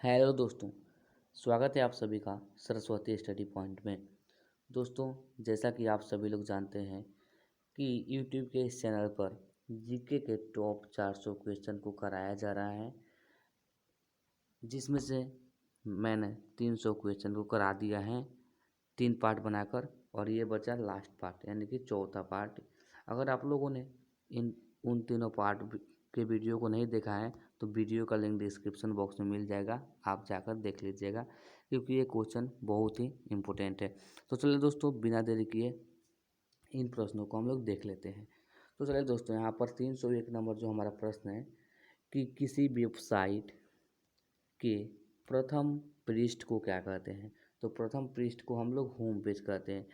Hello दोस्तों, स्वागत है आप सभी का सरस्वती स्टडी पॉइंट में। दोस्तों, जैसा कि आप सभी लोग जानते हैं कि यूट्यूब के इस चैनल पर जीके के टॉप 400 क्वेश्चन को कराया जा रहा है, जिसमें से मैंने 300 क्वेश्चन को करा दिया है 3 पार्ट बनाकर, और ये बचा लास्ट पार्ट यानी कि चौथा पार्ट। अगर आप लोगों ने इन उन तीनों पार्ट के वीडियो को नहीं देखा है तो वीडियो का लिंक डिस्क्रिप्शन बॉक्स में मिल जाएगा, आप जाकर देख लीजिएगा, क्योंकि ये क्वेश्चन बहुत ही इम्पोर्टेंट है। तो चलिए दोस्तों, बिना देरी किए इन प्रश्नों को हम लोग देख लेते हैं। तो चलिए दोस्तों, यहाँ पर 301 नंबर जो हमारा प्रश्न है कि किसी वेबसाइट के प्रथम पृष्ठ को क्या कहते हैं। तो प्रथम पृष्ठ को हम लोग होम पेज कहते हैं।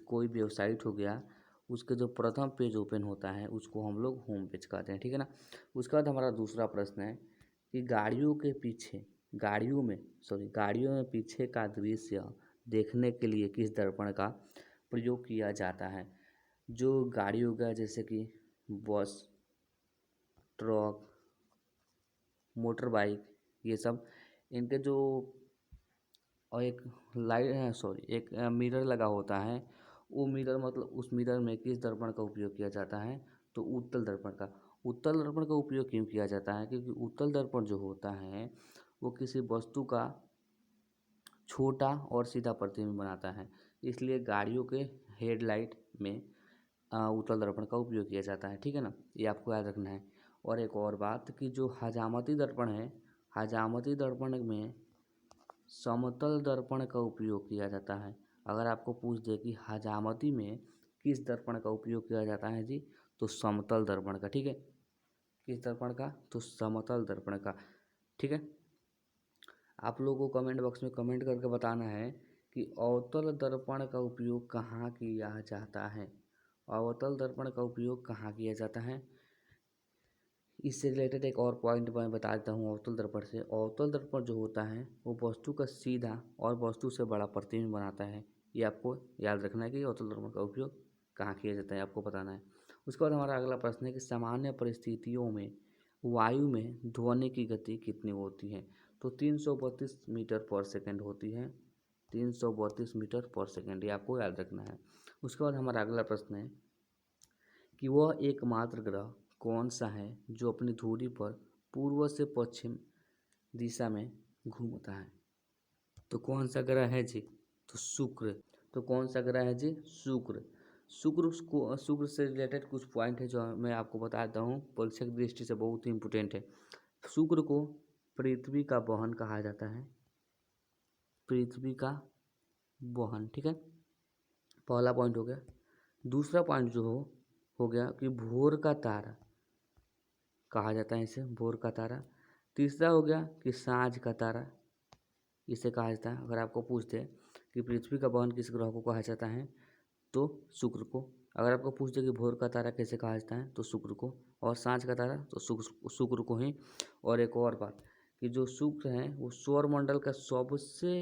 कोई वेबसाइट हो गया, उसके जो प्रथम पेज ओपन होता है उसको हम लोग होम पेज कहते हैं, ठीक है ना। उसके बाद हमारा दूसरा प्रश्न है कि गाड़ियों में पीछे का दृश्य देखने के लिए किस दर्पण का प्रयोग किया जाता है। जो गाड़ी हो गया जैसे कि बस, ट्रक, मोटर बाइक, ये सब, इनके जो और एक एक मिरर लगा होता है, वो मिरर मतलब उस मिरर में किस दर्पण का उपयोग किया जाता है। तो उत्तल दर्पण का। उत्तल दर्पण का उपयोग क्यों किया जाता है? क्योंकि उत्तल दर्पण जो होता है वो किसी वस्तु का छोटा और सीधा प्रतिबिंब बनाता है, इसलिए गाड़ियों के हेडलाइट में उत्तल दर्पण का उपयोग किया जाता है, ठीक है ना। ये आपको याद रखना है। और एक और बात कि जो हजामती दर्पण है, हजामती दर्पण में समतल दर्पण का उपयोग किया जाता है। अगर आपको पूछ दे कि हजामती में किस दर्पण का उपयोग किया जाता है जी, तो समतल दर्पण का, ठीक है। किस दर्पण का? तो समतल दर्पण का, ठीक है। आप लोगों को कमेंट बॉक्स में कमेंट करके बताना है कि अवतल दर्पण का उपयोग कहाँ किया जाता है। अवतल दर्पण का उपयोग कहाँ किया जाता है, इससे रिलेटेड एक और पॉइंट मैं बता देता हूँ। अवतल दर्पण से, अवतल दर्पण जो होता है वो वस्तु का सीधा और वस्तु से बड़ा प्रतिबिंब बनाता है। ये आपको याद रखना है कि अवतल दर्पण का उपयोग कहाँ किया जाता है, आपको बताना है। उसके बाद हमारा अगला प्रश्न है कि सामान्य परिस्थितियों में वायु में ध्वनि की गति कितनी होती है। तो 332 मीटर पर सेकेंड होती है। 332 मीटर पर सेकेंड, ये आपको याद रखना है। उसके बाद हमारा अगला प्रश्न है कि वह एकमात्र ग्रह कौन सा है जो अपनी धुरी पर पूर्व से पश्चिम दिशा में घूमता है। तो कौन सा ग्रह है जी? तो शुक्र। तो कौन सा ग्रह है जी? शुक्र। शुक्र से रिलेटेड कुछ पॉइंट है जो मैं आपको बता देता हूँ, परीक्षा की दृष्टि से बहुत ही इम्पोर्टेंट है। शुक्र को पृथ्वी का वाहन कहा जाता है। पृथ्वी का वाहन, ठीक है, पहला पॉइंट हो गया। दूसरा पॉइंट जो हो गया कि भोर का तारा कहा जाता है इसे, भोर का तारा। तीसरा हो गया कि साँझ का तारा, इसे कहा जाता है। अगर आपको पूछते हैं कि पृथ्वी का वाहन किस ग्रह को कहा जाता है, तो शुक्र को। अगर आपको पूछते कि भोर का तारा कैसे कहा जाता है, तो शुक्र को। और साँझ का तारा तो शुक्र को ही। और एक और बात कि जो शुक्र है वो सौरमंडल का सबसे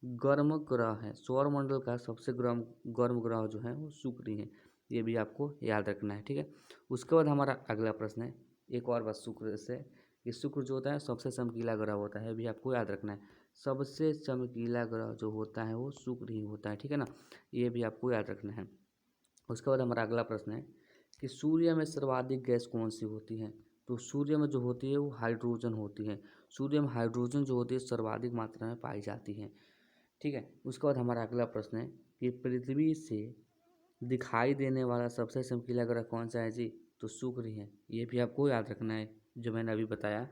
गर्म ग्रह है। सौरमंडल का सबसे गर्म ग्रह जो है वो शुक्र ही है। ये भी आपको याद रखना है, ठीक है। उसके बाद हमारा अगला प्रश्न है, एक और बात शुक्र से, कि शुक्र जो होता है सबसे चमकीला ग्रह होता है, भी आपको याद रखना है। सबसे चमकीला ग्रह जो होता है वो शुक्र ही होता है, ठीक है ना। ये भी आपको याद रखना है। उसके बाद हमारा अगला प्रश्न है कि सूर्य में सर्वाधिक गैस कौन सी होती है। तो सूर्य में जो होती है वो हाइड्रोजन होती है। सूर्य में हाइड्रोजन जो होती है सर्वाधिक मात्रा में पाई जाती है, ठीक है। उसके बाद हमारा अगला प्रश्न है कि पृथ्वी से दिखाई देने वाला सबसे चमकीला ग्रह कौन सा है जी? तो शुक्र ही है। ये भी आपको याद रखना है जो मैंने अभी बताया।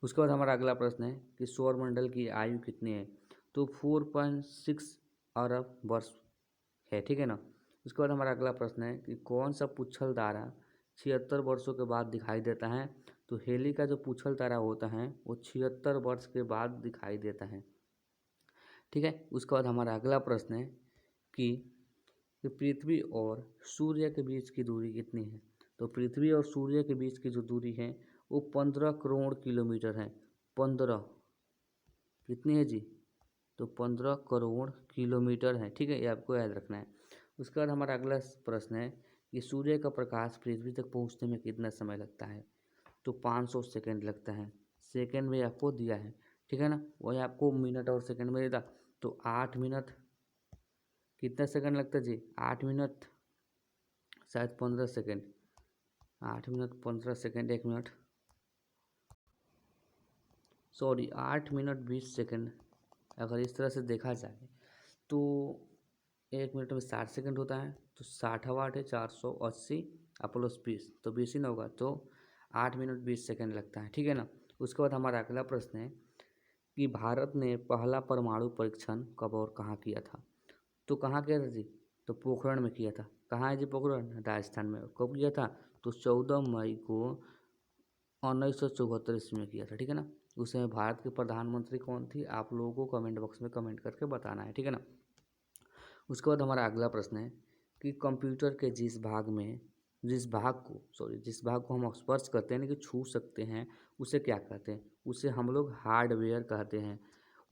उसके बाद हमारा अगला प्रश्न है कि सौरमंडल की आयु कितनी है। तो 4.6 अरब वर्ष है, ठीक है ना। उसके बाद हमारा अगला प्रश्न है कि कौन सा पुच्छल तारा 76 वर्षों के बाद दिखाई देता है। तो हेली का जो पुच्छल तारा होता है वो 76 वर्ष के बाद दिखाई देता है, ठीक है। उसके बाद हमारा अगला प्रश्न है कि पृथ्वी और सूर्य के बीच की दूरी कितनी है। तो पृथ्वी और सूर्य के बीच की जो दूरी है वो 15 करोड़ किलोमीटर है। 15 कितनी है जी? तो 15 करोड़ किलोमीटर है, ठीक है, ये आपको याद रखना है। उसके बाद हमारा अगला प्रश्न है कि सूर्य का प्रकाश पृथ्वी तक पहुंचने में कितना समय लगता है। तो 500 सेकेंड लगता है। सेकेंड में आपको दिया है, ठीक है ना, वही आपको मिनट और सेकंड में देता। तो 8 मिनट कितना सेकंड लगता है जी, 8 मिनट शायद 15 second, 8 minute 15 second, 1 minute, sorry 8 minute 20 second. अगर इस तरह से देखा जाए तो 1 मिनट में 60 सेकंड होता है, तो 60 है 480 प्लस 20, तो 20 ही ना होगा, तो 8 मिनट 20 सेकंड लगता है, ठीक है ना। उसके बाद हमारा अगला प्रश्न है कि भारत ने पहला परमाणु परीक्षण कब और कहाँ किया था। तो कहाँ किया था जी, तो पोखरण में किया था। कहाँ है जी पोखरण, राजस्थान में। कब किया था, तो 14 मई को 1974 ईस्वी में किया था, ठीक है ना। उस समय भारत के प्रधानमंत्री कौन थी, आप लोगों को कमेंट बॉक्स में कमेंट करके बताना है, ठीक है ना। उसके बाद हमारा अगला प्रश्न है कि कंप्यूटर के जिस भाग को हम स्पर्श करते हैं यानी कि छू सकते हैं, उसे क्या कहते हैं, उसे हम लोग हार्डवेयर कहते हैं,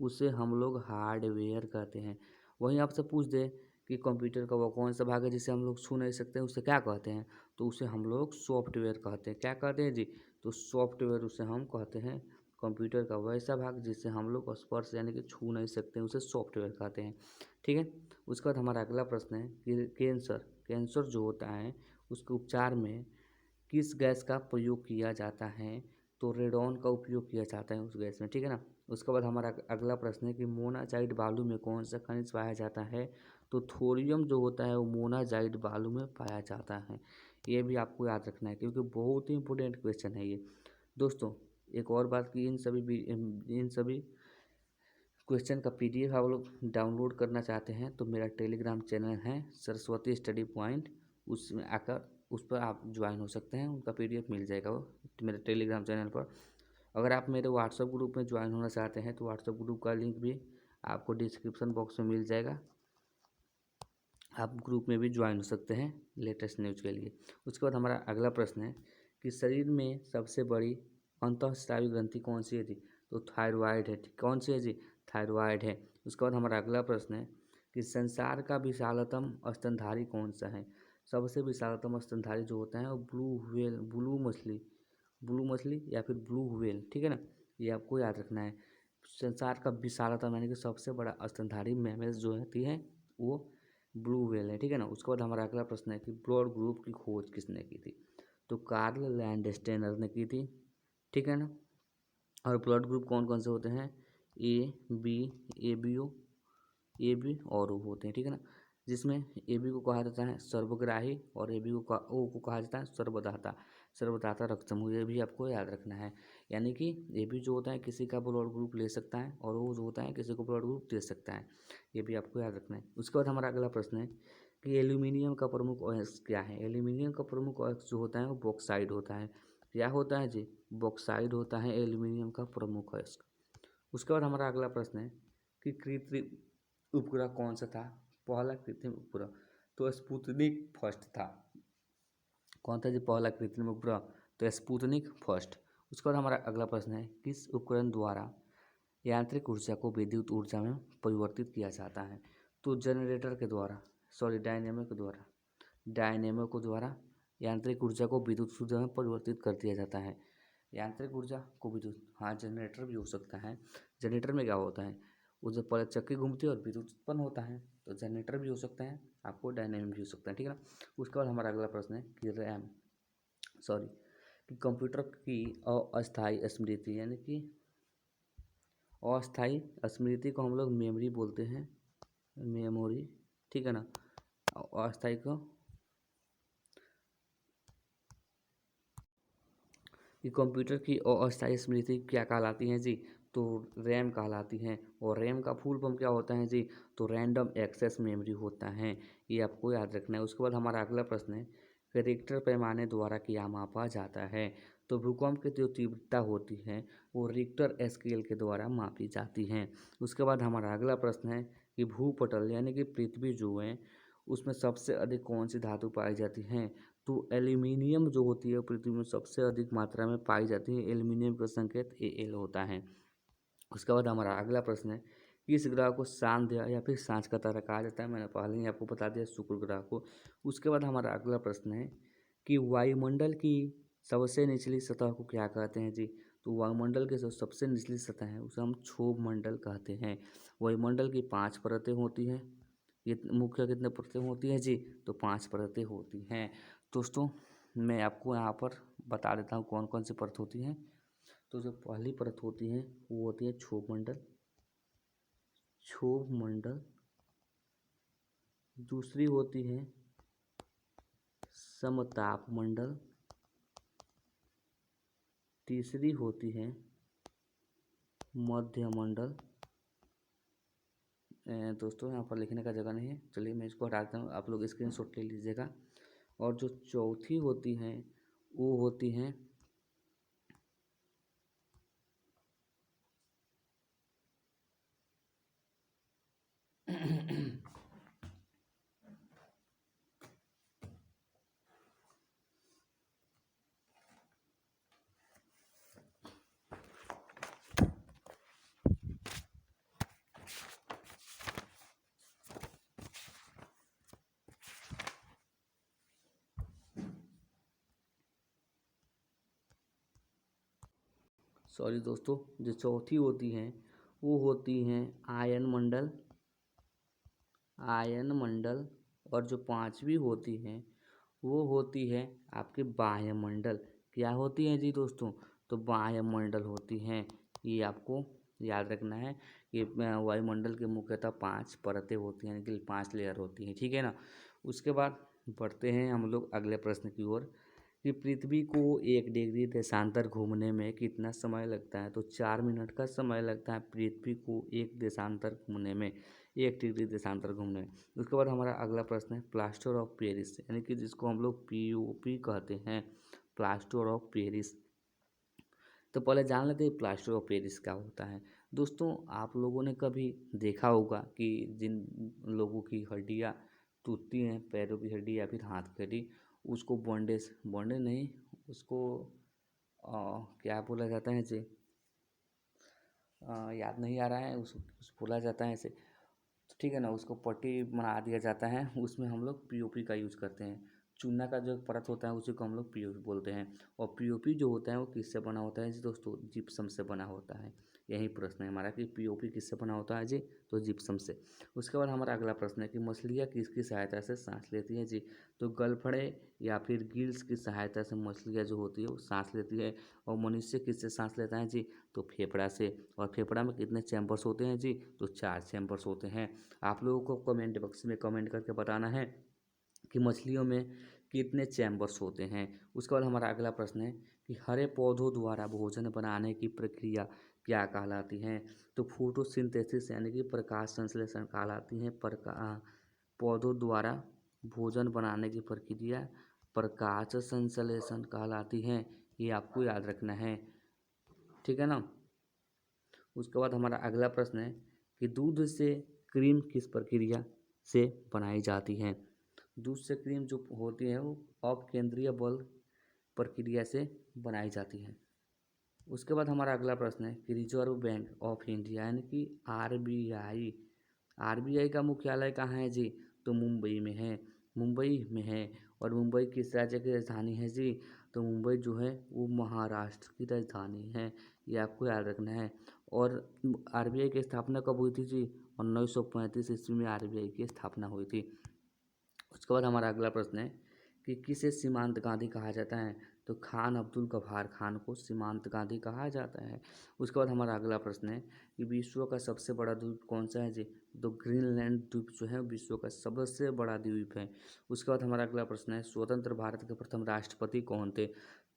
उसे हम लोग हार्डवेयर कहते हैं। वहीं आपसे पूछ दे कि कंप्यूटर का वो कौन सा भाग है जिसे हम लोग छू नहीं सकते हैं, उसे क्या कहते हैं, तो उसे हम लोग सॉफ्टवेयर कहते हैं। क्या कहते हैं जी, तो सॉफ्टवेयर उसे हम कहते हैं। कंप्यूटर का वैसा भाग जिसे हम लोग स्पर्श यानी कि छू नहीं सकते हैं, उसे सॉफ्टवेयर कहते हैं, ठीक है। उसके बाद हमारा अगला प्रश्न है कि कैंसर जो होता है उसके उपचार में किस गैस का प्रयोग किया जाता है, तो रेडॉन का उपयोग किया जाता है उस गैस में, ठीक है ना। उसके बाद हमारा अगला प्रश्न है कि मोनाजाइट बालू में कौन सा खनिज पाया जाता है, तो थोरियम जो होता है वो मोनाजाइट बालू में पाया जाता है। ये भी आपको याद रखना है क्योंकि बहुत ही इंपॉर्टेंट क्वेश्चन है ये दोस्तों। एक और बात कि इन सभी क्वेश्चन का पीडीएफ आप लोग डाउनलोड करना चाहते हैं तो मेरा टेलीग्राम चैनल है सरस्वती स्टडी पॉइंट, उसमें आकर उस पर आप ज्वाइन हो सकते हैं, उनका पीडीएफ मिल जाएगा वो मेरे टेलीग्राम चैनल पर। अगर आप मेरे व्हाट्सएप ग्रुप में ज्वाइन होना चाहते हैं तो व्हाट्सएप ग्रुप का लिंक भी आपको डिस्क्रिप्शन बॉक्स में मिल जाएगा, आप ग्रुप में भी ज्वाइन हो सकते हैं लेटेस्ट न्यूज़ के लिए। उसके बाद हमारा अगला प्रश्न है कि शरीर में सबसे बड़ी अंतःस्रावी ग्रंथि कौन सी है जी, तो थायरॉयड है। कौन सी है जी, थायरॉयड है। उसके बाद हमारा अगला प्रश्न है कि संसार का विशालतम स्तनधारी कौन सा है। सबसे विशालतम स्तनधारी जो होता है वो ब्लू मछली या फिर ब्लू व्हेल, ठीक है ना, ये आपको याद रखना है। संसार का विशालतम यानी कि सबसे बड़ा स्तनधारी मैमल्स जो होती है वो ब्लू व्हेल है, ठीक है ना। उसके बाद हमारा अगला प्रश्न है कि ब्लड ग्रुप की खोज किसने की थी, तो कार्ल लैंडस्टेनर ने की थी, ठीक है ना। और ब्लड ग्रुप कौन कौन से होते हैं, ए बी, ए बी और ओ होते हैं, ठीक है ना। जिसमें ए बी को कहा जाता है सर्वग्राही और ए बी ओ को कहा जाता है सर्वदाता रक्त समूह। ये भी आपको याद रखना है। यानी कि ए बी जो होता है किसी का ब्लड ग्रुप ले सकता है और ओ जो होता है किसी को ब्लड ग्रुप दे सकता है, ये भी आपको याद रखना है। उसके बाद हमारा अगला प्रश्न है कि एल्यूमिनियम का प्रमुख अयस्क क्या है। एल्यूमिनियम का प्रमुख अयस्क जो होता है वो बॉक्साइड होता है। क्या होता है जी, बॉक्साइड होता है एल्यूमिनियम का प्रमुख अयस्क। उसके बाद हमारा अगला प्रश्न है कि कृत्रिम उपग्रह कौन सा था, पहला कृत्रिम उपग्रह, तो स्पुतनिक फर्स्ट था। कौन था जी पहला कृत्रिम उपग्रह, तो स्पुतनिक फर्स्ट। उसके बाद हमारा अगला प्रश्न है किस उपकरण द्वारा यांत्रिक ऊर्जा को विद्युत ऊर्जा में परिवर्तित किया जाता है, तो जनरेटर के द्वारा, सॉरी डायनेमो के द्वारा यांत्रिक ऊर्जा को विद्युत ऊर्जा में परिवर्तित कर दिया जाता है। यांत्रिक ऊर्जा को विद्युत, हाँ जनरेटर भी हो सकता है। जनरेटर में क्या होता है, वो जब पहले चक्की घूमती है और विद्युत उत्पन्न होता है, तो जनरेटर भी हो सकता है, आपको डायनेमिक भी हो सकता है, ठीक है ना। उसके बाद हमारा अगला प्रश्न है कि कि कंप्यूटर की अस्थायी स्मृति यानी कि अस्थायी स्मृति को हम लोग मेमोरी बोलते हैं, मेमोरी, ठीक है ना। अस्थायी को कि कंप्यूटर की अस्थायी स्मृति क्या कहलाती हैं जी, तो रैम कहलाती हैं। और रैम का फुल फॉर्म क्या होता है जी, तो रैंडम एक्सेस मेमोरी होता है, ये आपको याद रखना है। उसके बाद हमारा अगला प्रश्न है कि रिक्टर पैमाने द्वारा क्या मापा जाता है, तो भूकंप की जो तीव्रता होती है वो रिक्टर स्केल के द्वारा मापी जाती है। उसके बाद हमारा अगला प्रश्न है कि भूपटल यानी कि पृथ्वी जो है उसमें सबसे अधिक कौन सी धातु पाई जाती है, तो एल्यूमिनियम जो होती है पृथ्वी में सबसे अधिक मात्रा में पाई जाती है। एल्यूमिनियम का संकेत Al होता है। उसके बाद हमारा अगला प्रश्न है कि इस ग्रह को सांध्य या फिर सांझ का तारा कहा जाता है, मैंने पहले ही आपको बता दिया शुक्र ग्रह को। उसके बाद हमारा अगला प्रश्न है कि वायुमंडल की सबसे निचली सतह को क्या कहते हैं जी, तो वायुमंडल के जो सबसे निचली सतह है उसे हम क्षोभ मंडल कहते हैं। वायुमंडल की 5 परतें होती हैं। ये मुख्य कितने परतें होती हैं जी? तो 5 परतें होती हैं। दोस्तों मैं आपको यहाँ पर बता देता हूँ कौन कौन सी परत होती हैं। तो जो पहली परत होती है वो होती है क्षोभ मंडल। क्षोभ मंडल। दूसरी होती है समताप मंडल। तीसरी होती है मध्य मंडल। दोस्तों यहाँ पर लिखने का जगह नहीं है, चलिए मैं इसको हटा देता हूँ, आप लोग स्क्रीनशॉट ले लीजिएगा। और जो चौथी होती है वो होती है सॉरी दोस्तों, जो चौथी होती हैं वो होती हैं आयन मंडल। आयन मंडल। और जो पांचवी होती है वो होती है आपके वायुमंडल। क्या होती है जी दोस्तों? तो वायुमंडल होती हैं। ये आपको याद रखना है। ये वायुमंडल के मुख्यतः 5 परतें होती हैं, यानी कि 5 लेयर होती हैं, ठीक है ना। उसके बाद बढ़ते हैं हम लोग अगले प्रश्न की ओर कि पृथ्वी को 1 डिग्री देशांतर घूमने में कितना समय लगता है? तो 4 मिनट का समय लगता है पृथ्वी को 1 देशांतर घूमने में, 1 डिग्री देशांतर घूमने में। उसके बाद हमारा अगला प्रश्न है प्लास्टर ऑफ पेरिस, यानी कि जिसको हम लोग पीओपी कहते हैं, प्लास्टर ऑफ पेरिस। तो पहले जान लेते हैं प्लास्टर ऑफ पेरिस क्या होता है। दोस्तों आप लोगों ने कभी देखा होगा कि जिन लोगों की हड्डियाँ टूटती हैं, पैरों की हड्डी या फिर हाथ की हड्डी, उसको बॉन्डेज, बॉन्डेज नहीं, उसको क्या बोला जाता है जी, याद नहीं आ रहा है, उस बोला जाता है ऐसे, तो ठीक है ना, उसको पट्टी बना दिया जाता है, उसमें हम लोग पीओपी का यूज़ करते हैं। चूना का जो परत होता है उसी को हम लोग पीओपी बोलते हैं। और पीओपी जो होता है वो किससे बना होता है जी दोस्तों? जिप्सम से बना होता है। यही प्रश्न है हमारा कि पीओपी किससे बना होता है जी? तो जिप्सम से। उसके बाद हमारा अगला प्रश्न है कि मछलियाँ किसकी सहायता से सांस लेती हैं जी? तो गलफड़े या फिर गिल्स की सहायता से मछलियाँ जो होती है वो सांस लेती है। और मनुष्य किससे सांस लेता है जी? तो फेफड़ा से। और फेफड़ा में कितने चैम्बर्स होते हैं जी? तो 4 चैम्बर्स होते हैं। आप लोगों को कमेंट बॉक्स में कमेंट करके बताना है कि मछलियों में कितने चैम्बर्स होते हैं। उसके बाद हमारा अगला प्रश्न है कि हरे पौधों द्वारा भोजन बनाने की प्रक्रिया क्या कहलाती है? तो फोटोसिंथेसिस यानी कि प्रकाश संश्लेषण कहलाती है। पौधों द्वारा भोजन बनाने की प्रक्रिया प्रकाश संश्लेषण कहलाती है। ये आपको याद रखना है, ठीक है ना। उसके बाद हमारा अगला प्रश्न है कि दूध से क्रीम किस प्रक्रिया से बनाई जाती है? दूध से क्रीम जो होती है वो अपकेंद्रीय बल प्रक्रिया से बनाई जाती है। उसके बाद हमारा अगला प्रश्न है कि रिजर्व बैंक ऑफ इंडिया यानी कि आरबीआई, आरबीआई का मुख्यालय कहाँ है जी? तो मुंबई में है। मुंबई में है। और मुंबई किस राज्य की राजधानी है जी? तो मुंबई जो है वो महाराष्ट्र की राजधानी है। ये आपको याद रखना है। और आरबीआई की स्थापना कब हुई थी जी? 1935 ईस्वी में आरबीआई की स्थापना हुई थी। उसके बाद हमारा अगला प्रश्न है कि किसे सीमांत गांधी कहा जाता है? तो खान अब्दुल गफ्फार खान को सीमांत गांधी कहा जाता है। उसके बाद हमारा अगला प्रश्न है कि विश्व का सबसे बड़ा द्वीप कौन सा है जी? तो ग्रीनलैंड द्वीप जो है विश्व का सबसे बड़ा द्वीप है। उसके बाद हमारा अगला प्रश्न है स्वतंत्र भारत के प्रथम राष्ट्रपति कौन थे?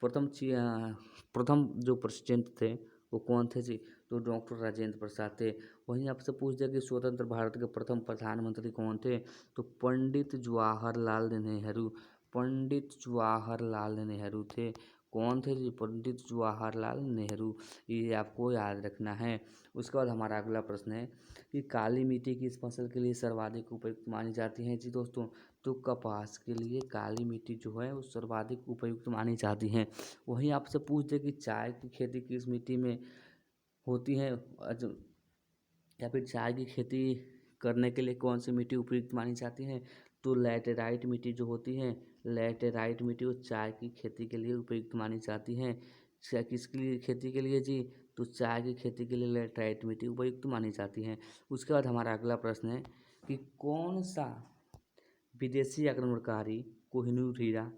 प्रथम जो प्रेसिडेंट थे वो कौन थे जी? तो डॉक्टर राजेंद्र प्रसाद थे। वहीं आपसे पूछ दिया कि स्वतंत्र भारत के प्रथम प्रधानमंत्री कौन थे? तो पंडित जवाहरलाल नेहरू। पंडित जवाहरलाल नेहरू थे। कौन थे जी? पंडित जवाहरलाल नेहरू। ये आपको याद रखना है। उसके बाद हमारा अगला प्रश्न है कि काली मिट्टी किस फसल के लिए सर्वाधिक उपयुक्त मानी जाती है जी दोस्तों? तो कपास के लिए काली मिट्टी जो है वो सर्वाधिक उपयुक्त मानी जाती है। वहीं आपसे पूछ दे कि चाय की खेती किस मिट्टी में होती है, या फिर चाय की खेती करने के लिए कौन सी मिट्टी उपयुक्त मानी जाती है? तो लैटेराइट मिट्टी जो होती है, लैटेराइट मिट्टी वो चाय की खेती के लिए उपयुक्त मानी जाती है। किसके लिए खेती के लिए जी? तो चाय की खेती के लिए लैटराइट मिट्टी उपयुक्त मानी जाती है। उसके बाद हमारा अगला प्रश्न है कि कौन सा विदेशी आक्रमणकारी कोहिनूर हीरा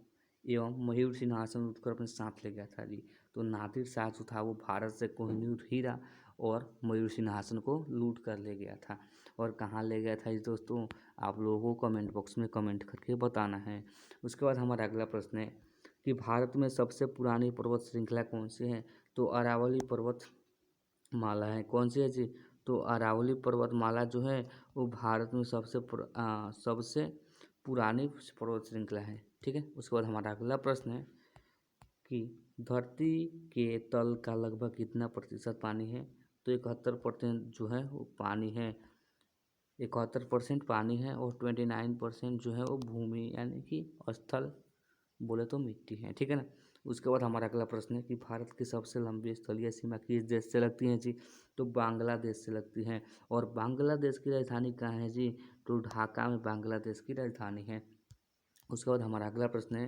एवं मयूर सिंहासन लूटकर अपने साथ ले गया था जी? तो नादिर शाह जो था वो भारत से कोहिनूर हीरा और मयूर सिंहासन को लूट कर ले गया था। और कहाँ ले गया था जी दोस्तों? आप लोगों को कमेंट बॉक्स में कमेंट करके बताना है। उसके बाद हमारा अगला प्रश्न है कि भारत में सबसे पुरानी पर्वत श्रृंखला कौन सी है? तो अरावली पर्वत माला है। कौन सी है जी? तो अरावली पर्वतमाला जो है वो भारत में सबसे पुरानी पर्वत श्रृंखला है। ठीक है। उसके बाद हमारा अगला प्रश्न है कि धरती के तल का लगभग कितना प्रतिशत पानी है? तो 71% जो है वो पानी है। 71% पानी है और 29% जो है वो भूमि यानी कि स्थल बोले तो मिट्टी है। ठीक है ना। उसके बाद हमारा अगला प्रश्न है कि भारत की सबसे लंबी स्थलीय सीमा किस देश से लगती है जी? तो बांग्लादेश से लगती है। और बांग्लादेश की राजधानी कहाँ है जी? तो ढाका में बांग्लादेश की राजधानी है। उसके बाद हमारा अगला प्रश्न है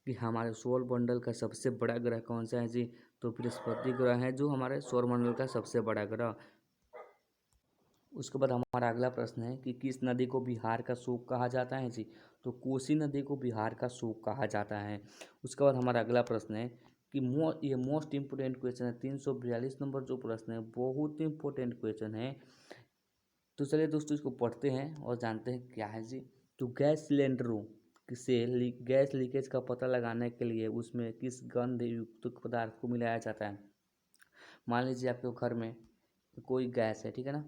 कि हमारे सौर मंडल का सबसे बड़ा ग्रह कौन सा है जी? तो बृहस्पति ग्रह है जो हमारे सौर मंडल का सबसे बड़ा ग्रह। उसके बाद हमारा अगला प्रश्न है कि किस नदी को बिहार का शोक कहा जाता है जी? तो कोसी नदी को बिहार का शोक कहा जाता है। उसके बाद हमारा अगला प्रश्न है कि ये मोस्ट इम्पोर्टेंट क्वेश्चन है 342 नंबर जो प्रश्न है बहुत इंपॉर्टेंट क्वेश्चन है। तो चलिए दोस्तों इसको पढ़ते हैं और जानते हैं क्या है जी। तो गैस सिलेंडरों से गैस लीकेज का पता लगाने के लिए उसमें किस गंध युक्त पदार्थ को मिलाया जाता है? मान लीजिए आपके घर में कोई गैस है, ठीक है ना,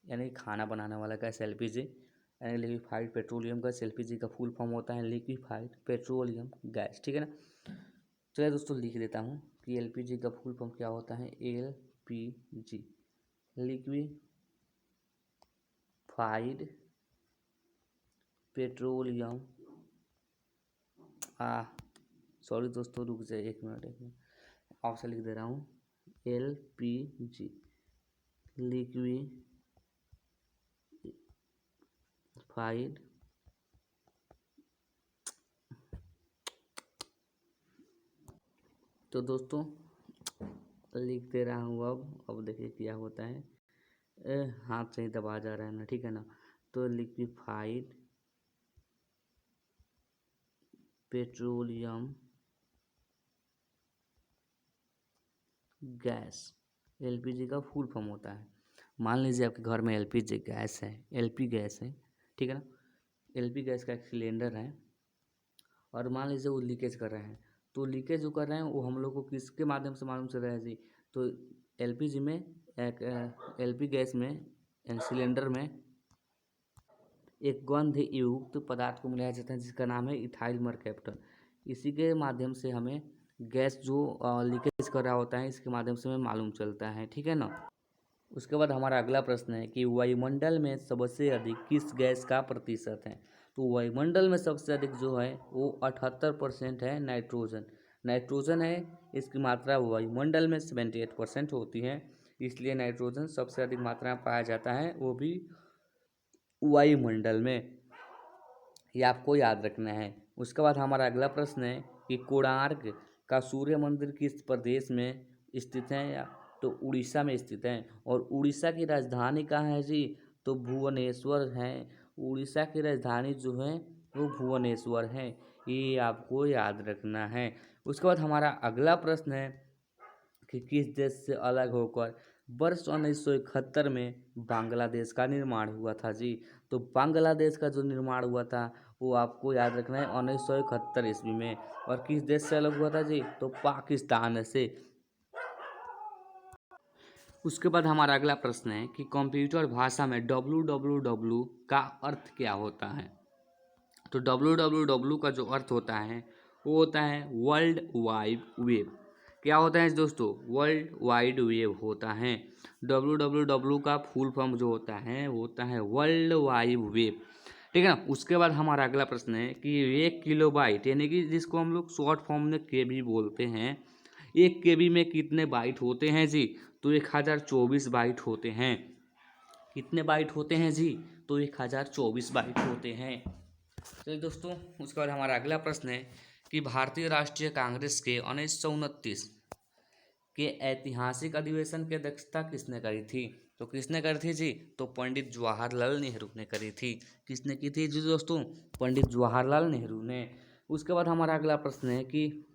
यानी खाना बनाने वाला गैस एलपीजी यानी लिक्विफाइड पेट्रोलियम गैस। एलपीजी का फुल फॉर्म होता है लिक्विफाइड पेट्रोलियम गैस। ठीक है ना। चलिए दोस्तों लिख देता हूँ कि एलपीजी का फुल फॉर्म क्या होता है। एलपीजी लिक्विफाइड पेट्रोलियम सॉरी दोस्तों रुक जाए एक मिनट आपसे लिख दे रहा हूँ। एलपीजी लिक्विफाइड तो दोस्तों लिख दे रहा हूँ। अब देखिए क्या होता है। हाथ से ही दबा जा रहा है ना, ठीक है ना। तो लिक्विफाइड पेट्रोलियम गैस एलपीजी का फुल फॉर्म होता है। मान लीजिए आपके घर में एलपीजी गैस है, एलपी गैस है, ठीक है ना। एलपी गैस का एक सिलेंडर है और मान लीजिए वो लीकेज कर रहे हैं। तो लीकेज जो कर रहे हैं वो हम लोग को किसके माध्यम से मालूम चल रहा है जी? तो एलपीजी में एलपी गैस में सिलेंडर में एक गंध युक्त पदार्थ को मिलाया जाता है जिसका नाम है इथाइल मरकैप्टन। इसी के माध्यम से हमें गैस जो लीकेज कर रहा होता है इसके माध्यम से हमें मालूम चलता है। ठीक है ना। उसके बाद हमारा अगला प्रश्न है कि वायुमंडल में सबसे अधिक किस गैस का प्रतिशत है? तो वायुमंडल में सबसे अधिक जो है वो 78% है नाइट्रोजन। नाइट्रोजन है, इसकी मात्रा वायुमंडल में 78% होती है, इसलिए नाइट्रोजन सबसे अधिक मात्रा में पाया जाता है, वो भी वायुमंडल में। ये आपको याद रखना है। उसके बाद हमारा अगला प्रश्न है कि कोणार्क का सूर्य मंदिर किस प्रदेश में स्थित है? या तो उड़ीसा में स्थित है। और उड़ीसा की राजधानी कहाँ है जी? तो भुवनेश्वर है। उड़ीसा की राजधानी जो है वो भुवनेश्वर है। ये आपको याद रखना है। उसके बाद हमारा अगला प्रश्न है कि किस देश से अलग होकर वर्ष 1971 में बांग्लादेश का निर्माण हुआ था जी? तो बांग्लादेश का जो निर्माण हुआ था वो आपको याद रखना है 1971 ईस्वी में। और किस देश से अलग हुआ था जी? तो पाकिस्तान से। उसके बाद हमारा अगला प्रश्न है कि कंप्यूटर भाषा में www का अर्थ क्या होता है? तो www का जो अर्थ होता है वो होता है वर्ल्ड वाइड वेब। क्या होता है दोस्तों? वर्ल्ड वाइड वेब होता है। www का फुल फॉर्म जो होता है वो होता है वर्ल्ड वाइड वेब। ठीक है ना। उसके बाद हमारा अगला प्रश्न है कि 1 किलोबाइट यानी कि जिसको हम लोग शॉर्ट फॉर्म में केबी बोलते हैं, 1 केबी में कितने बाइट होते हैं जी? तो 1024 बाइट होते हैं। कितने बाइट होते हैं जी? तो 1024 बाइट होते हैं। चलिए दोस्तों उसके बाद हमारा अगला प्रश्न है कि भारतीय राष्ट्रीय कांग्रेस के 1929 के ऐतिहासिक अधिवेशन की अध्यक्षता किसने करी थी? तो किसने करी थी जी? तो पंडित जवाहरलाल नेहरू ने करी थी। किसने की थी जी दोस्तों? पंडित जवाहरलाल नेहरू ने। उसके बाद हमारा अगला प्रश्न है कि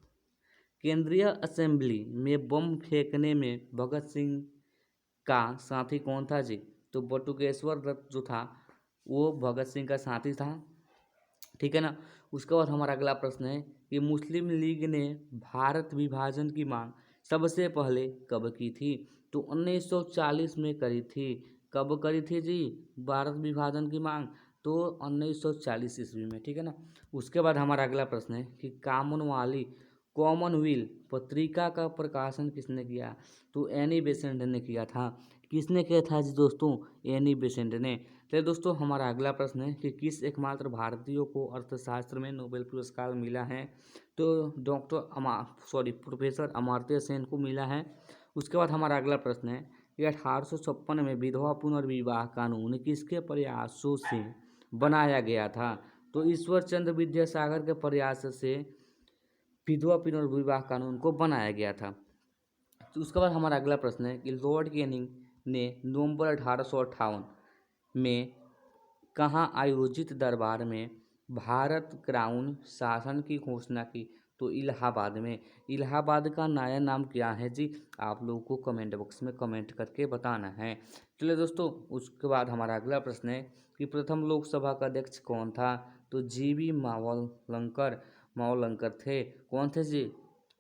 केंद्रीय असेंबली में बम फेंकने में भगत सिंह का साथी कौन था जी? तो बटुकेश्वर दत्त जो था वो भगत सिंह का साथी था। ठीक है ना। उसके बाद हमारा अगला प्रश्न है कि मुस्लिम लीग ने भारत विभाजन की मांग सबसे पहले कब की थी? तो 1940 में करी थी। कब करी थी जी भारत विभाजन की मांग? तो 1940 ईस्वी में। ठीक है ना। उसके बाद हमारा अगला प्रश्न है कि कॉमनवेल्थ पत्रिका का प्रकाशन किसने किया? तो एनी बेसेंट ने किया था। किसने किया था जी दोस्तों? एनी बेसेंट ने। चलिए दोस्तों, हमारा अगला प्रश्न है कि किस एकमात्र भारतीय को अर्थशास्त्र में नोबेल पुरस्कार मिला है? तो प्रोफेसर अमर्त्य सेन को मिला है। उसके बाद हमारा अगला प्रश्न है कि 1856 में विधवा पुनर्विवाह कानून किसके प्रयासों से बनाया गया था? तो ईश्वर चंद्र विद्यासागर के प्रयास से विधवा पुनर्विवाह कानून को बनाया गया था। तो उसके बाद हमारा अगला प्रश्न है कि लॉर्ड कैनिंग ने नवंबर 1858 में कहाँ आयोजित दरबार में भारत क्राउन शासन की घोषणा की? तो इलाहाबाद में। इलाहाबाद का नया नाम क्या है जी? आप लोगों को कमेंट बॉक्स में कमेंट करके बताना है। चलिए दोस्तों, उसके बाद हमारा अगला प्रश्न है कि प्रथम लोकसभा का अध्यक्ष कौन था? तो जीवी मावलंकर थे। कौन थे जी?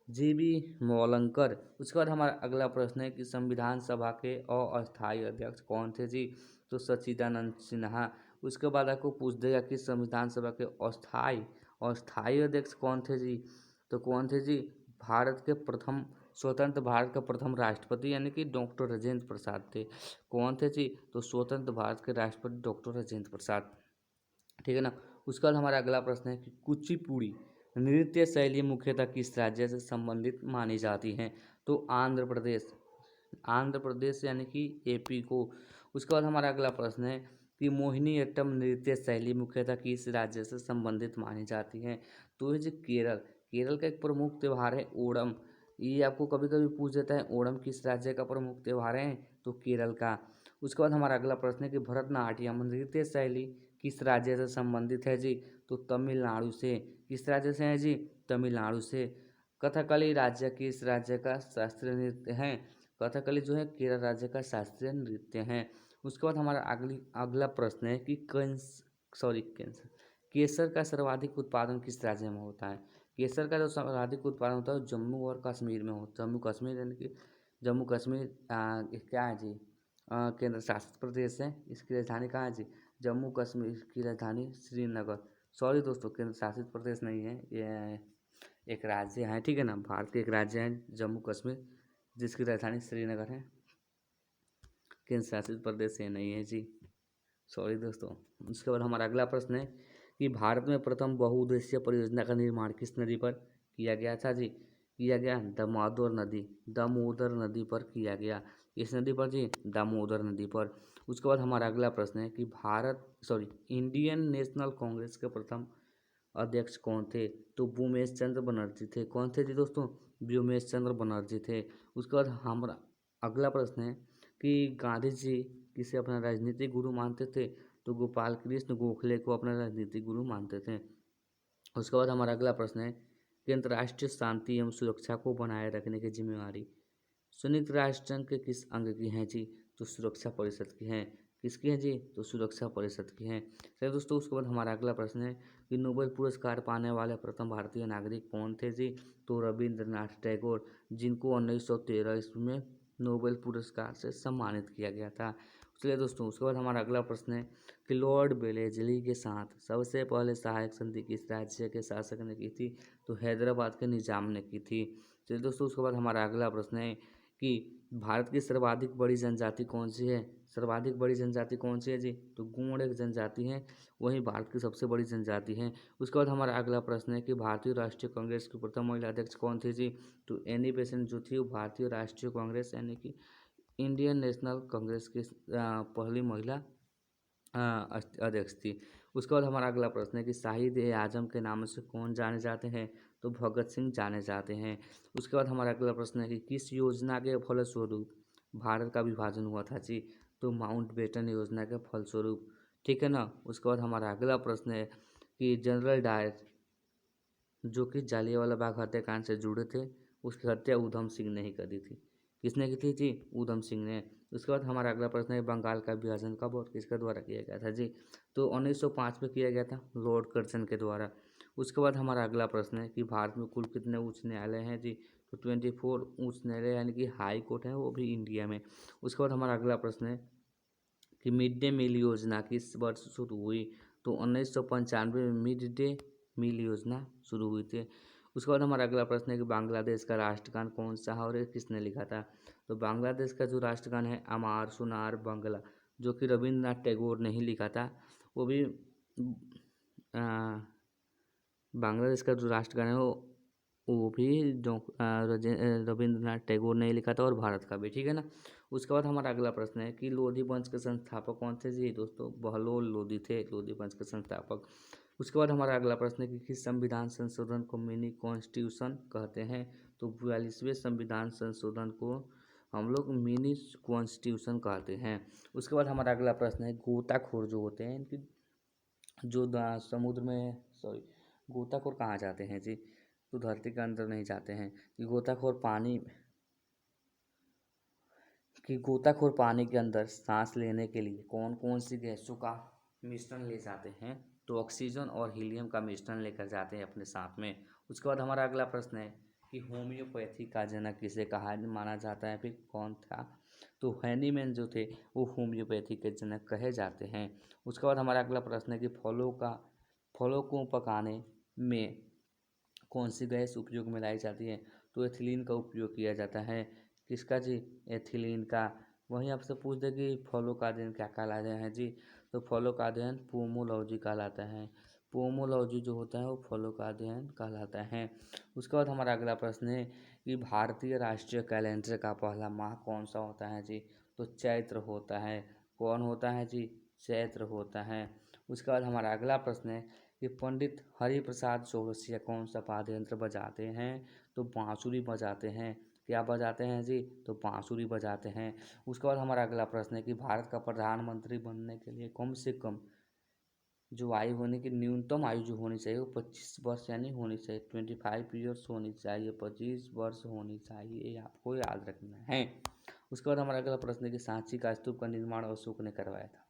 जीवी मावलंकर। उसके बाद हमारा अगला प्रश्न है कि संविधान सभा के अस्थायी अध्यक्ष कौन थे जी? तो सच्चिदानंद सिन्हा। उसके बाद आपको पूछ देगा कि संविधान सभा के अस्थायी अध्यक्ष कौन थे जी? तो कौन थे जी? भारत के प्रथम स्वतंत्र भारत का प्रथम राष्ट्रपति यानी कि डॉक्टर राजेंद्र प्रसाद थे। कौन थे जी? तो स्वतंत्र भारत के राष्ट्रपति डॉक्टर राजेंद्र प्रसाद। ठीक है ना। उसके बाद हमारा अगला प्रश्न है कि कुचिपुड़ी नृत्य शैली मुख्यतः किस राज्य से संबंधित मानी जाती है? तो आंध्र प्रदेश यानी कि एपी को। उसके बाद हमारा अगला प्रश्न है कि मोहिनीअट्टम नृत्य शैली मुख्यतः किस राज्य से संबंधित मानी जाती है? तो ये जो केरल का एक प्रमुख त्यौहार है ओणम। ये आपको कभी कभी पूछ देता है ओणम किस राज्य का प्रमुख त्यौहार है? तो केरल का। उसके बाद हमारा अगला प्रश्न है कि भरतनाट्यम नृत्य शैली किस राज्य से संबंधित है जी? तो तमिलनाडु से। किस राज्य से है जी? तमिलनाडु से। कथकली राज्य किस राज्य का शास्त्रीय नृत्य है? कथकली जो है केरल राज्य का शास्त्रीय नृत्य है। उसके बाद हमारा अगला प्रश्न है कि केसर का सर्वाधिक उत्पादन किस राज्य में होता है? केसर का जो सर्वाधिक उत्पादन होता है जम्मू और कश्मीर में होता है। जम्मू कश्मीर यानी कि जम्मू कश्मीर क्या है जी? केंद्र शासित प्रदेश है। इसकी राजधानी कहाँ है जी? जम्मू कश्मीर की राजधानी श्रीनगर। सॉरी दोस्तों, केंद्र शासित प्रदेश नहीं है, ये एक राज्य है। ठीक है ना, भारत के एक राज्य है जम्मू कश्मीर, जिसकी राजधानी श्रीनगर है। केंद्र शासित प्रदेश ये नहीं है जी, सॉरी दोस्तों। उसके बाद हमारा अगला प्रश्न है कि भारत में प्रथम बहुउद्देशीय परियोजना का निर्माण किस नदी पर किया गया था जी? किया गया दामोदर नदी पर किया गया। इस नदी पर जी? दामोदर नदी पर। उसके बाद हमारा अगला प्रश्न है कि इंडियन नेशनल कांग्रेस के प्रथम अध्यक्ष कौन थे? तो भूमेश चंद्र बनर्जी थे। कौन थे जी दोस्तों? भूमेश चंद्र बनर्जी थे। उसके बाद हमारा अगला प्रश्न है कि गांधी जी किसे अपना राजनीतिक गुरु मानते थे? तो गोपाल कृष्ण गोखले को अपना राजनीतिक गुरु मानते थे। उसके बाद हमारा अगला प्रश्न है कि अंतर्राष्ट्रीय शांति एवं सुरक्षा को बनाए रखने की जिम्मेवारी संयुक्त राष्ट्र संघ के किस अंग की है जी? तो सुरक्षा परिषद की है। किसकी है जी? तो सुरक्षा परिषद की है। चलिए दोस्तों, उसके बाद हमारा अगला प्रश्न है कि नोबेल पुरस्कार पाने वाले प्रथम भारतीय नागरिक कौन थे जी? तो रविंद्रनाथ टैगोर, जिनको 1913 ईस्वी में नोबेल पुरस्कार से सम्मानित किया गया था। चलिए दोस्तों, उसके बाद हमारा अगला प्रश्न है कि लॉर्ड वेलेस्ली के साथ सबसे पहले सहायक संधि किस राज्य के शासक ने की थी? तो हैदराबाद के निजाम ने की थी। चलिए दोस्तों, उसके बाद हमारा अगला प्रश्न है कि भारत की सर्वाधिक बड़ी जनजाति कौन सी है? सर्वाधिक बड़ी जनजाति कौन सी है जी? तो गौड़ एक जनजाति है, वही भारत की सबसे बड़ी जनजाति है। उसके बाद हमारा अगला प्रश्न है कि भारतीय राष्ट्रीय कांग्रेस की प्रथम महिला अध्यक्ष कौन थी जी? तो एनी बेसेंट जो थी वो भारतीय राष्ट्रीय कांग्रेस यानी कि इंडियन नेशनल कांग्रेस की पहली महिला अध्यक्ष थी। उसके बाद हमारा अगला प्रश्न है कि शाहिद ए आजम के नाम से कौन जाने जाते हैं? तो भगत सिंह जाने जाते हैं। उसके बाद हमारा अगला प्रश्न है कि किस योजना के फलस्वरूप भारत का विभाजन हुआ था जी? तो माउंटबेटन योजना के फलस्वरूप, ठीक है ना। उसके बाद हमारा अगला प्रश्न है कि जनरल डायर जो कि जालियांवाला बाग हत्याकांड से जुड़े थे, उसकी हत्या ऊधम सिंह ने ही करी थी। किसने की थी जी? ऊधम सिंह ने। उसके बाद हमारा अगला प्रश्न है बंगाल का विभाजन कब और किसके द्वारा किया गया था जी? तो 1905 में किया गया था, लॉर्ड कर्जन के द्वारा। उसके बाद हमारा अगला प्रश्न है कि भारत में कुल कितने उच्च न्यायालय हैं जी? तो 24 उच्च न्यायालय यानी कि हाई कोर्ट है, वो भी इंडिया में। उसके बाद हमारा अगला प्रश्न है कि मिड डे मील योजना किस वर्ष शुरू हुई? तो 1995 में मिड डे मील योजना शुरू हुई थी। उसके बाद हमारा अगला प्रश्न है कि बांग्लादेश का राष्ट्रगान कौन सा है और ये किसने लिखा था? तो बांग्लादेश का जो राष्ट्रगान है अमार सुनार बांग्ला, जो कि रविंद्रनाथ टैगोर ने ही लिखा था। वो भी बांग्लादेश का जो राष्ट्रगान है वो भी जो रविंद्रनाथ टैगोर ने ही लिखा था, और भारत का भी, ठीक है ना। उसके बाद हमारा अगला प्रश्न है कि लोधी वंश के संस्थापक कौन थे जी? दोस्तों बहलोल लोधी थे लोधी वंश के संस्थापक। उसके बाद हमारा अगला प्रश्न है कि किस संविधान संशोधन को मिनी कॉन्स्टिट्यूशन कहते हैं? तो 42वें संविधान संशोधन को हम लोग मिनी कॉन्स्टिट्यूशन कहते हैं। उसके बाद हमारा अगला प्रश्न है गोताखोर जो होते हैं इनकी जो समुद्र में, सॉरी, गोताखोर कहाँ जाते हैं जी? तो धरती के अंदर नहीं जाते हैं। गोताखोर पानी के अंदर सांस लेने के लिए कौन कौन सी गैसों का मिश्रण ले जाते हैं? तो ऑक्सीजन और हीलियम का मिश्रण लेकर जाते हैं अपने साथ में। उसके बाद हमारा अगला प्रश्न है कि होम्योपैथी का जनक किसे कहा माना जाता है, फिर कौन था? तो हैनीमैन जो थे वो होम्योपैथी के जनक कहे जाते हैं। उसके बाद हमारा अगला प्रश्न है कि फलों को पकाने में कौन सी गैस उपयोग में लाई जाती है? तो एथिलीन का उपयोग किया जाता है। किसका जी? एथिलीन का। वहीं आपसे पूछ दे कि फलों का अध्ययन क्या कहलाता है जी? तो फलों का अध्ययन पोमोलॉजी कहलाता है। पोमोलॉजी जो होता है वो फलों का अध्ययन कहलाता है। उसके बाद हमारा अगला प्रश्न है कि भारतीय राष्ट्रीय कैलेंडर का पहला माह कौन सा होता है जी? तो चैत्र होता है। कौन होता है जी? चैत्र होता है। उसके बाद हमारा अगला प्रश्न है कि पंडित हरिप्रसाद चौरसिया कौन सा वाद्य यंत्र बजाते हैं? तो बांसुरी बजाते हैं। क्या बजाते हैं जी? तो बांसुरी बजाते हैं। उसके बाद हमारा अगला प्रश्न है कि भारत का प्रधानमंत्री बनने के लिए कम से कम जो आयु होने की न्यूनतम आयु जो होनी चाहिए वो 25 वर्ष यानी होनी चाहिए, 25 ईयर्स होनी चाहिए, 25 वर्ष होनी चाहिए, ये आपको याद रखना है। उसके बाद हमारा अगला प्रश्न है कि सांची का स्तूप का निर्माण अशोक ने करवाया था,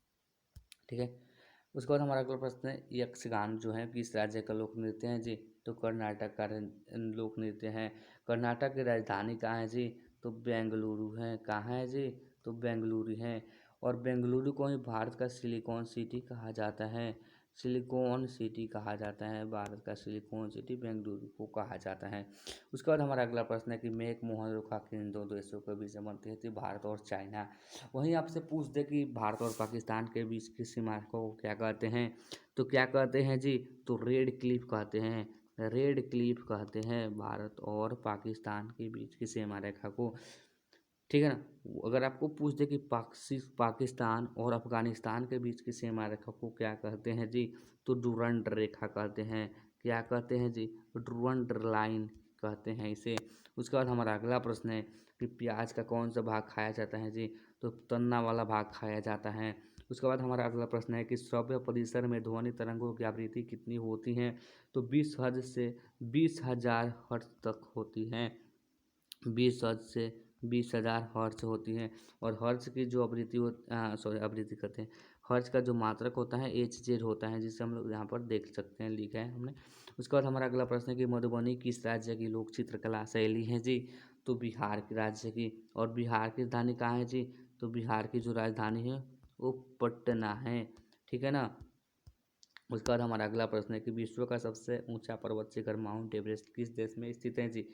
ठीक है। उसके बाद हमारा अगला प्रश्न है यक्षगान जो है किस राज्य का लोक नृत्य है जी? तो कर्नाटक का लोक नृत्य है। कर्नाटक की राजधानी कहाँ है जी? तो बेंगलुरु है। कहाँ है जी? तो बेंगलुरु है। और बेंगलुरु को ही भारत का सिलिकॉन सिटी कहा जाता है। सिलिकॉन सिटी कहा जाता है, भारत का सिलिकॉन सिटी बेंगलुरु को कहा जाता है। उसके बाद हमारा अगला प्रश्न है कि मेक मोहन रेखा किन दो देशों के बीच बनती है? भारत और चाइना। वहीं आपसे पूछ दे कि भारत और पाकिस्तान के बीच की सीमा को क्या कहते हैं? तो क्या कहते हैं जी? तो रेड क्लिफ कहते हैं। रेड क्लिफ कहते हैं भारत और पाकिस्तान के बीच की सीमा रेखा को, ठीक है ना। अगर आपको पूछ दे कि पाकिस्तान और अफगानिस्तान के बीच की सीमा रेखा को क्या कहते हैं जी? तो डूरंड रेखा कहते हैं। क्या कहते हैं जी? डूरंड लाइन कहते हैं इसे। उसके बाद हमारा अगला प्रश्न है कि प्याज का कौन सा भाग खाया जाता है जी? तो तन्ना वाला भाग खाया जाता है। उसके बाद हमारा अगला प्रश्न है कि श्रव्य परिसर में ध्वनि तरंगों की आवृत्ति कितनी होती है? तो 20 हर्ट्ज से 20,000 हर्ट्ज तक होती हैं। 20 हर्ट्ज से 20,000 हर्ट्ज होती हैं। और हर्ट्ज की जो आवृत्ति आवृत्ति कहते हैं, हर्ट्ज का जो मात्रक होता है HZ होता है, जिसे हम लोग यहाँ पर देख सकते हैं, लिखा है हमने। उसके बाद हमारा अगला प्रश्न है कि मधुबनी किस राज्य की लोक चित्रकला शैली है जी? तो बिहार के राज्य की। और बिहार की राजधानी कहाँ है जी? तो बिहार की जो राजधानी है वो पटना है, ठीक है ना। उसके बाद हमारा अगला प्रश्न है कि विश्व का सबसे ऊंचा पर्वत शिखर माउंट एवरेस्ट किस देश में स्थित है जी?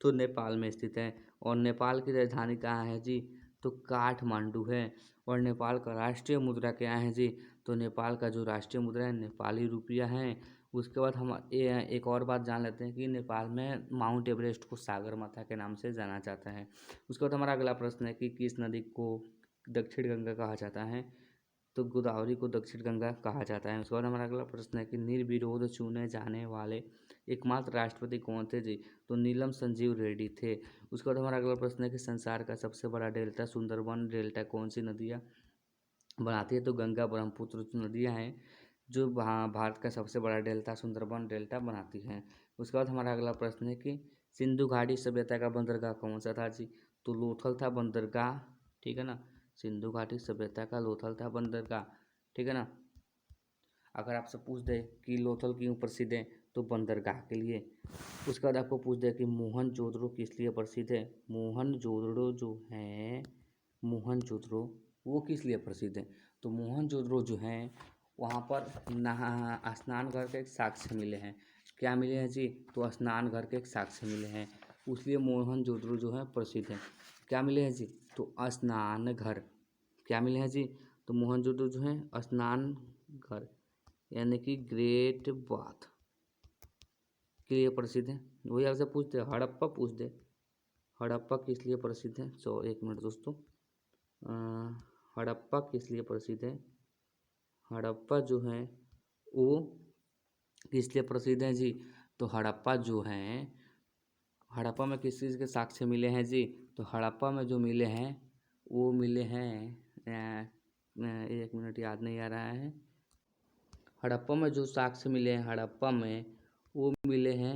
तो नेपाल में स्थित है। और नेपाल की राजधानी कहाँ है जी? तो काठमांडू है। और नेपाल का राष्ट्रीय मुद्रा क्या है जी? तो नेपाल का जो राष्ट्रीय मुद्रा है नेपाली रुपया है। उसके बाद हम एक और बात जान लेते हैं कि नेपाल में माउंट एवरेस्ट को सागरमाथा के नाम से जाना जाता है। उसके बाद हमारा अगला प्रश्न है कि किस नदी को दक्षिण गंगा कहा जाता है? तो गोदावरी को दक्षिण गंगा कहा जाता है। उसके बाद हमारा अगला प्रश्न है कि निर्विरोध चुने जाने वाले एकमात्र राष्ट्रपति कौन थे जी? तो नीलम संजीव रेड्डी थे। उसके बाद हमारा अगला प्रश्न है कि संसार का सबसे बड़ा डेल्टा सुंदरबन डेल्टा कौन सी नदियाँ बनाती है? तो गंगा ब्रह्मपुत्र नदियाँ हैं जो भारत का सबसे बड़ा डेल्टा सुंदरबन डेल्टा बनाती हैं। उसके बाद हमारा अगला प्रश्न है कि सिंधु घाटी सभ्यता का बंदरगाह कौन सा था जी? तो लोथल था बंदरगाह, ठीक है ना। सिंधु घाटी सभ्यता का लोथल था बंदरगाह, ठीक है ना। अगर आपसे पूछ दे कि लोथल क्यों प्रसिद्ध है, तो बंदरगाह के लिए। उसके बाद आपको पूछ दे कि मोहनजोदड़ो किस लिए प्रसिद्ध है? मोहनजोदड़ो जो है, मोहनजोदड़ो वो किस लिए प्रसिद्ध है? तो मोहनजोदड़ो जो है वहाँ पर नहा स्नान घर के एक साक्ष्य मिले हैं। क्या मिले हैं जी? तो स्नान घर के एक साक्ष्य मिले हैं, इसलिए मोहनजोदड़ो जो है प्रसिद्ध है। क्या मिले हैं जी? तो स्नान घर। क्या मिले हैं जी? तो मोहनजोदड़ो जो है स्नान घर यानी कि ग्रेट बाथ के लिए प्रसिद्ध है। वही आपसे पूछते हैं, हड़प्पा पूछ दे, हड़प्पा किस लिए प्रसिद्ध है? सो एक मिनट दोस्तों, हड़प्पा किस लिए प्रसिद्ध है? हड़प्पा जो है वो किस लिए प्रसिद्ध है जी? तो हड़प्पा जो है, हड़प्पा में किस चीज़ के साक्ष्य मिले हैं जी? तो हड़प्पा में जो मिले हैं वो मिले हैं, एक मिनट याद नहीं आ रहा है। हड़प्पा में जो साक्ष्य मिले हैं हड़प्पा में वो मिले हैं,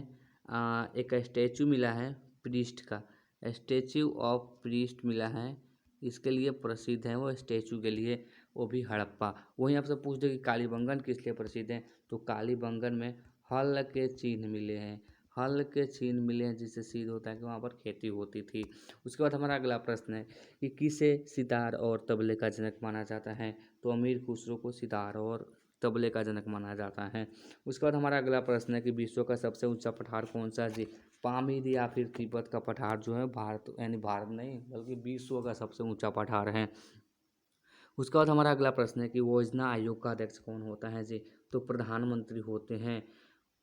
एक स्टैचू मिला है प्रीस्ट का, स्टैचू ऑफ प्रीस्ट मिला है, इसके लिए प्रसिद्ध है वो स्टैचू के लिए, वो भी हड़प्पा। वहीं आपसे पूछ दे कि कालीबंगन किस लिए प्रसिद्ध है? तो कालीबंगन में हल के चिन्ह मिले हैं, हल के चिन्ह मिले हैं जिससे सिद्ध होता है कि वहाँ पर खेती होती थी। उसके बाद हमारा अगला प्रश्न है कि किसे सितार और तबले का जनक माना जाता है? तो अमीर खुसरो को सितार और तबले का जनक माना जाता है। उसके बाद हमारा अगला प्रश्न है कि विश्व का सबसे ऊंचा पठार कौन सा है जी? पामीर या फिर तिब्बत का पठार जो है भारत यानी भारत नहीं बल्कि विश्व का सबसे ऊंचा पठार है। उसके बाद हमारा अगला प्रश्न है कि योजना आयोग का अध्यक्ष कौन होता है जी? तो प्रधानमंत्री होते हैं।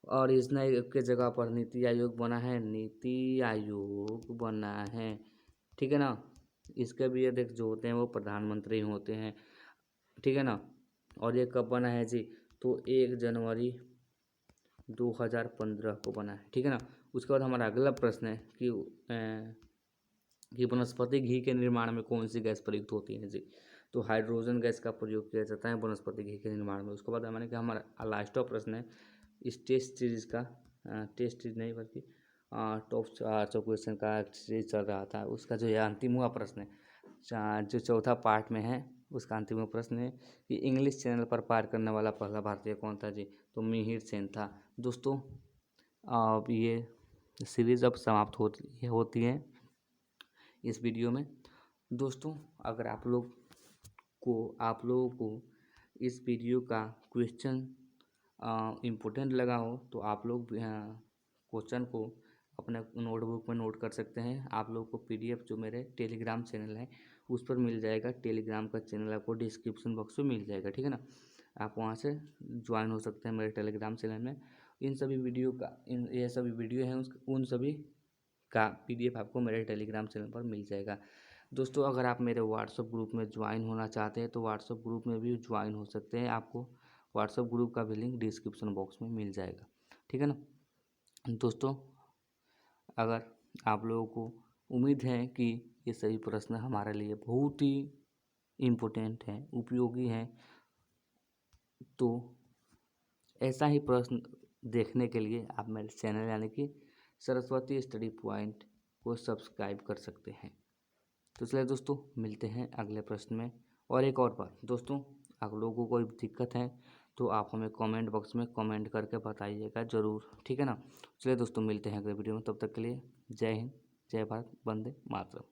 और योजना आयोग के जगह पर नीति आयोग बना है, नीति आयोग बना है, ठीक है ना। इसके भी अध्यक्ष जो होते हैं वो प्रधानमंत्री होते हैं, ठीक है ना। और ये कब बना है जी? तो 1 जनवरी 2015 को बना है, ठीक है ना। उसके बाद हमारा अगला प्रश्न है कि वनस्पति घी के निर्माण में कौन सी गैस प्रयुक्त होती है जी? तो हाइड्रोजन गैस का प्रयोग किया जाता है वनस्पति घी के निर्माण में। उसके बाद मैंने कहा हमारा लास्ट प्रश्न है इस टेस्ट सीरीज का, टेस्ट सीरीज नहीं बल्कि टॉप 4 क्वेश्चन का सीरीज चल रहा था, उसका जो यह अंतिम प्रश्न है जो चौथा पार्ट में है, उसका अंतिम प्रश्न है कि इंग्लिश चैनल पर पार करने वाला पहला भारतीय कौन था जी? तो मिहिर सेन था। दोस्तों अब ये सीरीज़ अब समाप्त होती है इस वीडियो में। दोस्तों अगर आप लोगों को इस वीडियो का क्वेश्चन इम्पोर्टेंट लगा हो तो आप लोग क्वेश्चन को अपने नोटबुक में नोट कर सकते हैं। आप लोग को PDF जो मेरे टेलीग्राम चैनल है उस पर मिल जाएगा। टेलीग्राम का चैनल आपको डिस्क्रिप्शन बॉक्स में मिल जाएगा, ठीक है ना। आप वहाँ से ज्वाइन हो सकते हैं मेरे टेलीग्राम चैनल में। इन सभी वीडियो का ये सभी वीडियो हैं उन सभी का PDF आपको मेरे टेलीग्राम चैनल पर मिल जाएगा। दोस्तों अगर आप मेरे व्हाट्सएप ग्रुप में ज्वाइन होना चाहते हैं तो व्हाट्सएप ग्रुप में भी ज्वाइन हो सकते हैं। आपको व्हाट्सएप ग्रुप का भी लिंक डिस्क्रिप्शन बॉक्स में मिल जाएगा, ठीक है ना। दोस्तों अगर आप लोगों को उम्मीद है कि ये सभी प्रश्न हमारे लिए बहुत ही इम्पोर्टेंट हैं, उपयोगी हैं, तो ऐसा ही प्रश्न देखने के लिए आप मेरे चैनल यानी कि सरस्वती स्टडी पॉइंट को सब्सक्राइब कर सकते हैं। तो चलिए दोस्तों मिलते हैं अगले प्रश्न में। और एक और बात दोस्तों, आप लोगों को कोई दिक्कत है तो आप हमें कमेंट बॉक्स में कमेंट करके बताइएगा ज़रूर, ठीक है ना। चलिए दोस्तों मिलते हैं अगले वीडियो में, तब तक के लिए जय हिंद, जय भारत, वंदे मातरम।